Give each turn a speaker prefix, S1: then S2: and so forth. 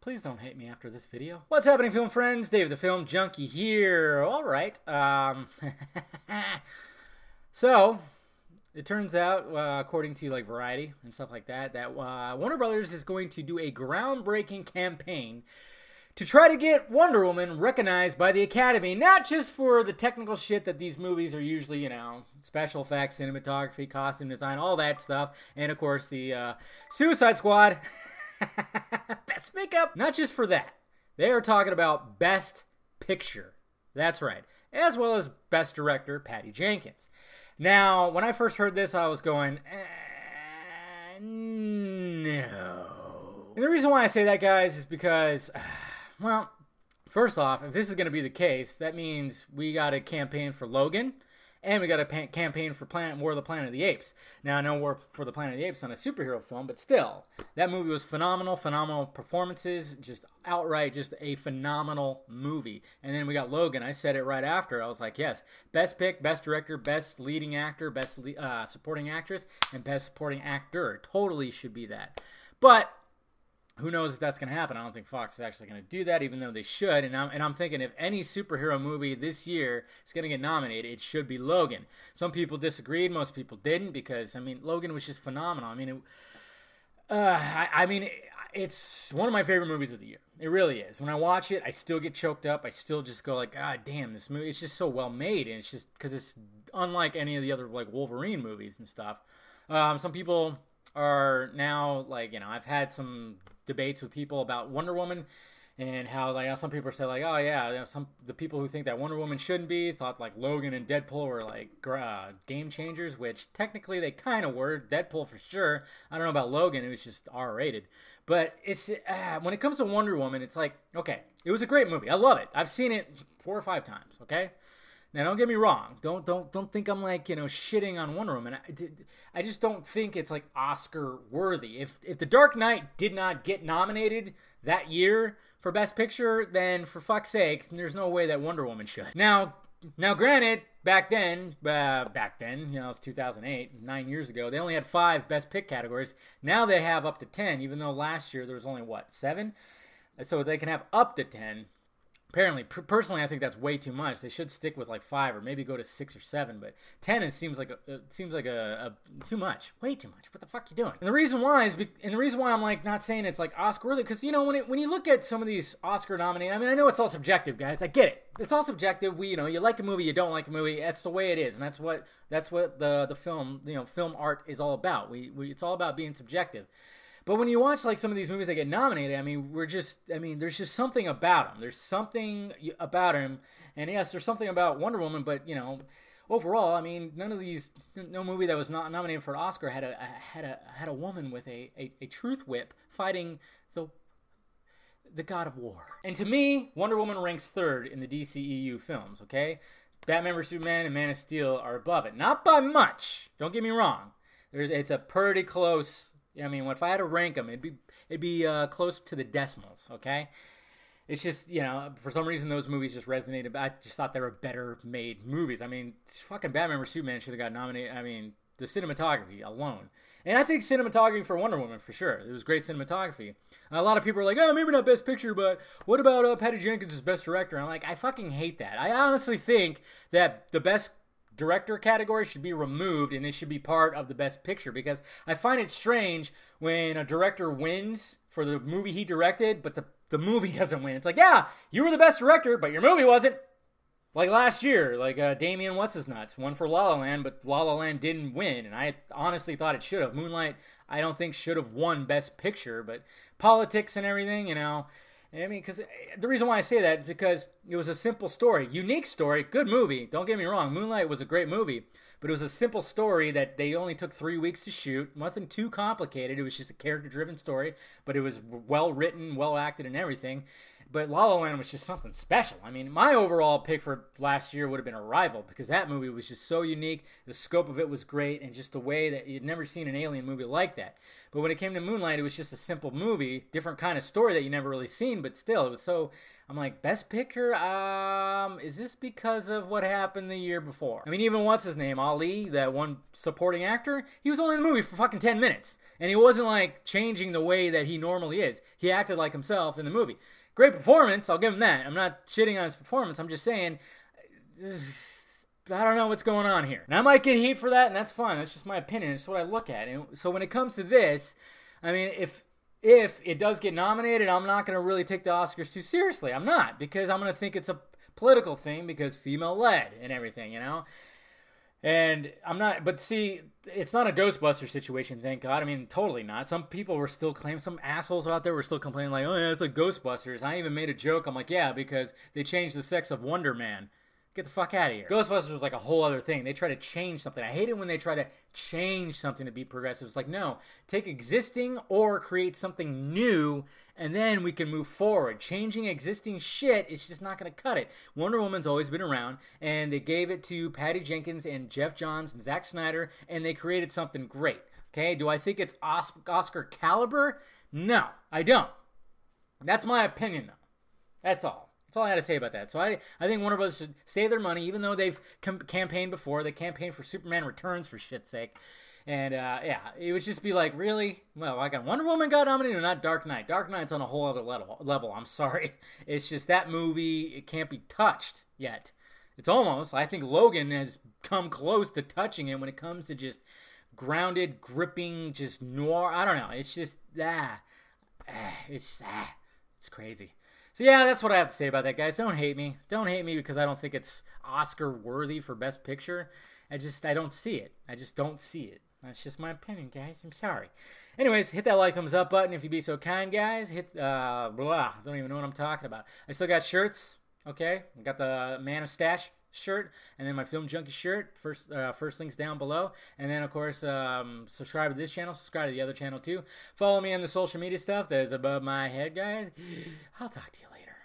S1: Please don't hate me after this video. What's happening, film friends? Dave the Film Junkie here. All right. So, it turns out, according to like Variety and stuff like that, that Warner Brothers is going to do a groundbreaking campaign to try to get Wonder Woman recognized by the Academy, not just for the technical shit that these movies are usually, you know, special effects, cinematography, costume design, all that stuff, and of course the Suicide Squad. Best makeup. Not just for that. They are talking about Best Picture. That's right. As well as Best Director, Patty Jenkins. Now, when I first heard this, I was going, no. And the reason why I say that, guys, is because, well, first off, if this is going to be the case, that means we got a campaign for Logan, and we got a campaign for War of the Planet of the Apes. Now, I know War for the Planet of the Apes is not a superhero film, but still, that movie was phenomenal, phenomenal performances, just outright just a phenomenal movie. And then we got Logan. I said it right after. I was like, yes, best pick, best director, best leading actor, best supporting actress, and best supporting actor. Totally should be that. But who knows if that's going to happen? I don't think Fox is actually going to do that, even though they should. And I'm thinking if any superhero movie this year is going to get nominated, it should be Logan. Some people disagreed. Most people didn't because, I mean, Logan was just phenomenal. I mean, it's one of my favorite movies of the year. It really is. When I watch it, I still get choked up. I still just go like, God damn, this movie. It's just so well made. And it's just because it's unlike any of the other like Wolverine movies and stuff. Some people are now like, you know, I've had some debates with people about Wonder Woman and how like some people say like, oh yeah, you know, the people who think that Wonder Woman shouldn't be thought like Logan and Deadpool were like game changers, which technically they kind of were. Deadpool for sure. I don't know about Logan, it was just R-rated. But it's when it comes to Wonder Woman, it's like, okay, it was a great movie. I love it. I've seen it 4 or 5 times. Okay. Now, don't get me wrong. Don't think I'm like, you know, shitting on Wonder Woman. I just don't think it's like Oscar worthy. If The Dark Knight did not get nominated that year for Best Picture, then for fuck's sake, there's no way that Wonder Woman should. Now, granted, back then, you know, it's 2008, 9 years ago, they only had 5 Best Pick categories. Now they have up to 10, even though last year there was only, what, 7? So they can have up to 10. Apparently, personally, I think that's way too much. They should stick with like 5 or maybe go to 6 or 7. But 10 it seems like too much, way too much. What the fuck are you doing? And the reason why I'm like not saying it's like Oscar worthy, because you know when you look at some of these Oscar nominated, I mean I know it's all subjective, guys. I get it. It's all subjective. You know, you like a movie, you don't like a movie. That's the way it is, and that's what the film, you know, film art is all about. It's all about being subjective. But when you watch like some of these movies that get nominated, I mean, there's just something about them. There's something about him, and yes, there's something about Wonder Woman. But you know, overall, I mean, no movie that was not nominated for an Oscar had a woman with a truth whip fighting the God of War. And to me, Wonder Woman ranks 3rd in the DCEU films. Okay, Batman vs Superman and Man of Steel are above it, not by much. Don't get me wrong. It's a pretty close. I mean, if I had to rank them, it'd be close to the decimals, okay? It's just, you know, for some reason those movies just resonated. I just thought they were better made movies. I mean, fucking Batman vs Superman should have got nominated. I mean, the cinematography alone. And I think cinematography for Wonder Woman, for sure. It was great cinematography. A lot of people are like, oh, maybe not Best Picture, but what about Patty Jenkins as Best Director? I'm like, I fucking hate that. I honestly think that the Best Director category should be removed and it should be part of the Best Picture, because I find it strange when a director wins for the movie he directed, but the movie doesn't win. It's like, yeah, you were the best director, but your movie wasn't. Like last year, like Damien What's-His-Nuts won for La La Land, but La La Land didn't win, and I honestly thought it should have. Moonlight, I don't think should have won Best Picture, but politics and everything, you know. I mean, because the reason why I say that is because it was a simple story. Unique story, good movie. Don't get me wrong. Moonlight was a great movie. But it was a simple story that they only took 3 weeks to shoot. Nothing too complicated. It was just a character-driven story. But it was well-written, well-acted, and everything. But La La Land was just something special. I mean, my overall pick for last year would have been Arrival, because that movie was just so unique. The scope of it was great, and just the way that you'd never seen an alien movie like that. But when it came to Moonlight, it was just a simple movie, different kind of story that you never really seen, but still, it was so, I'm like, Best Picture? Is this because of what happened the year before? I mean, even what's his name, Ali, that one supporting actor, he was only in the movie for fucking 10 minutes. And he wasn't like changing the way that he normally is. He acted like himself in the movie. Great performance, I'll give him that. I'm not shitting on his performance. I'm just saying, I don't know what's going on here. And I might get heat for that, and that's fine. That's just my opinion. It's what I look at. And so when it comes to this, I mean, if it does get nominated, I'm not going to really take the Oscars too seriously. I'm not, because I'm going to think it's a political thing because female-led and everything, you know? And I'm not, but see, it's not a Ghostbusters situation, thank God. I mean, totally not. Some people were still claiming, some assholes out there were still complaining like, oh yeah, it's like Ghostbusters. I even made a joke. I'm like, yeah, because they changed the sex of Wonder Man. Get the fuck out of here. Ghostbusters was like a whole other thing. They try to change something. I hate it when they try to change something to be progressive. It's like, no, take existing or create something new, and then we can move forward. Changing existing shit is just not going to cut it. Wonder Woman's always been around, and they gave it to Patty Jenkins and Jeff Johns and Zack Snyder, and they created something great. Okay, do I think it's Oscar caliber? No, I don't. That's my opinion, though. That's all. That's all I had to say about that. So I think Warner Bros. Should save their money, even though they've campaigned before. They campaigned for Superman Returns, for shit's sake. And, yeah, it would just be like, really? Well, I got Wonder Woman got nominated, not Dark Knight. Dark Knight's on a whole other level. I'm sorry. It's just that movie, it can't be touched yet. It's almost, I think Logan has come close to touching it when it comes to just grounded, gripping, just noir. I don't know. It's just, it's crazy. So yeah, that's what I have to say about that, guys. Don't hate me. Don't hate me because I don't think it's Oscar worthy for Best Picture. I don't see it. I just don't see it. That's just my opinion, guys. I'm sorry. Anyways, hit that like, thumbs up button if you'd be so kind, guys. Hit, don't even know what I'm talking about. I still got shirts, okay? I got the Man of Stash shirt, and then my Film Junkie shirt. First links down below. And then, of course, subscribe to this channel. Subscribe to the other channel, too. Follow me on the social media stuff that is above my head, guys. I'll talk to you later.